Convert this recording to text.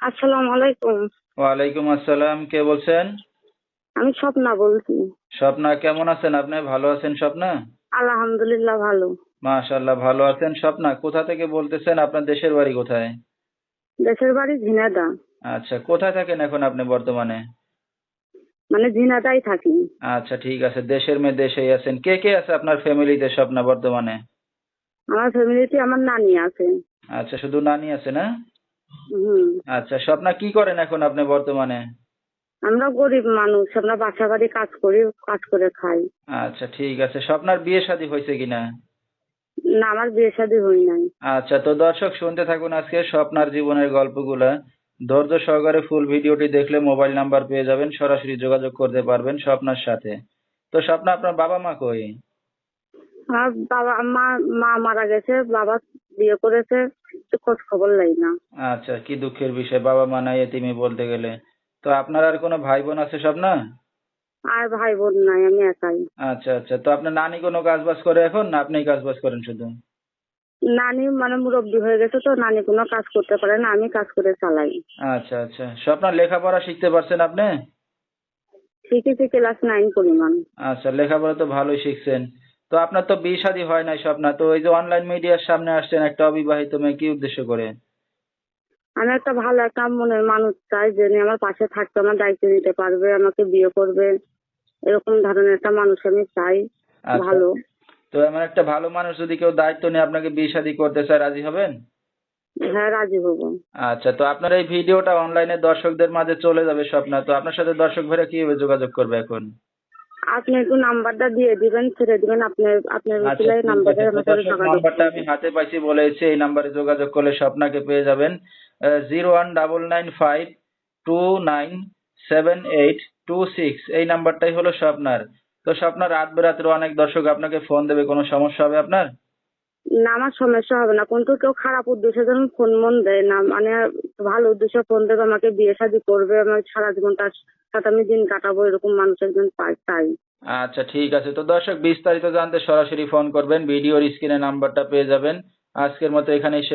আসসালামু আলাইকুম। ওয়ালাইকুম আসসালাম, কে বলছেন? আমি স্বপ্না বলছি। স্বপ্না, কেমন আছেন আপনি? ভালো আছেন স্বপ্না? আলহামদুলিল্লাহ ভালো। মাশাআল্লাহ, ভালো আছেন। স্বপ্না, কোথা থেকে বলতেছেন? আপনার দেশের বাড়ি কোথায়? দেশের বাড়ি ঝিনাইদহ। আচ্ছা, কোথায় থাকেন এখন আপনি বর্তমানে? মানে ঝিনাইদহই থাকি। আচ্ছা, ঠিক আছে। দেশের মেয়ে দেশেই আছেন। কে কে আছে আপনার ফ্যামিলিতে স্বপ্না বর্তমানে? আমার ফ্যামিলিতে আমার নানি আছে। আচ্ছা, শুধু নানি আছে না? হুম। আচ্ছা, স্বপ্না কি করেন এখন আপনি বর্তমানে? আমরা গরিব মানুষ, আমরা বাসা বাড়ি কাজ করি, কাজ করে খাই। আচ্ছা, ঠিক আছে। স্বপ্নার বিয়ে শাদী হয়েছে কিনা? না, আমার বিয়ে শাদী হয় নাই। আচ্ছা, তো দর্শক শুনতে থাকুন আজকে স্বপ্নার জীবনের গল্পগুলা। ধৈর্য সহকারে ফুল ভিডিওটি দেখলে মোবাইল নাম্বার পেয়ে যাবেন, সরাসরি যোগাযোগ করতে পারবেন স্বপ্নার সাথে। তো স্বপ্না, আপনার বাবা মা কই? আমার বাবা মা মা মারা গেছে, বাবা বিয়ে করেছে, তো খোঁজ খবর লাই না। আচ্ছা, কি দুঃখের বিষয়, বাবা মা নাই এতিমই বলতে গেলে। তো আপনার আর কোনো ভাই বোন আছে স্বপ্না? আর ভাই বোন নাই, আমি একাই। আচ্ছা আচ্ছা, তো আপনার নানি কোনো কাজ বাজ করে এখন, না আপনিই কাজ বাজ করেন শুধু? নানি মানে মুরব্বী হয়ে গেছে, তো নানি কোনো কাজ করতে পারে না, আমি কাজ করে চালাই। আচ্ছা আচ্ছা, স্বপ্না লেখাপড়া শিখতে পারছেন আপনি? শিখেছি ক্লাস 9 পরিমাণ। আচ্ছা, লেখাপড়া তো ভালোই শিখছেন। তো আপনার তো বিয়ে শাদী হয় নাই স্বপ্না, তো এই যে অনলাইন মিডিয়ার সামনে আসছেন একটা অবিবাহিত মেয়ে, কি উদ্দেশ্য করে? আমি একটা ভালো একটা মনের মানুষ চাই, যে নিয়ে আমার পাশে থাকবে, আমার দায়িত্ব নিতে পারবে, আমাকে বিয়ে করবে, এরকম ধরনের একটা মানুষ আমি চাই। আচ্ছা, ভালো। তো এমন একটা ভালো মানুষ যদি কেউ দায়িত্ব নিয়ে আপনাকে বিয়ে শাদী করতে চায়, রাজি হবেন? হ্যাঁ, রাজি হব। আচ্ছা, তো আপনার এই ভিডিওটা অনলাইনে দর্শকদের মাঝে চলে যাবে স্বপ্না, তো আপনার সাথে দর্শক ভাইরা কিভাবে যোগাযোগ করবে এখন? আপনি একটু নাম্বারটা দিয়ে দিবেন, ছেড়ে দিবেন, আপনার আপনার আচ্ছা, উকিলের ঠিক নাম্বারে আছে। তো আমার সাথে দর্শক, যোগাযোগ নাম্বারটা আমি করবে। হাতে পাইছি বলেছি, এই নাম্বারে যোগাযোগ করলে স্বপ্নাকে পেয়ে যাবেন। 01995297826, এই নাম্বারটাই হলো স্বপ্নার। তো স্বপ্নার রাত বেরাত্রে অনেক দর্শক আপনাকে ফোন দেবে, কোনো সমস্যা হবে আপনার? না, আমার সমস্যা হবে না, কিন্তু কেউ খারাপ উদ্দেশ্যে যেন ফোন মন দেয় না, মানে ভালো উদ্দেশ্যে ফোন দেবে, আমাকে বিয়ে শাদী করবে, আমার সারা জীবন তার সাথে আমি দিন কাটাবো, এরকম মানুষ একজন চাই। আচ্ছা, ঠিক আছে। তো দর্শক, বিস্তারিত জানতে সরাসরি ফোন করবেন, ভিডিওর স্ক্রিনে নাম্বারটা পেয়ে যাবেন। আজকের মতো এখানেই শেষ।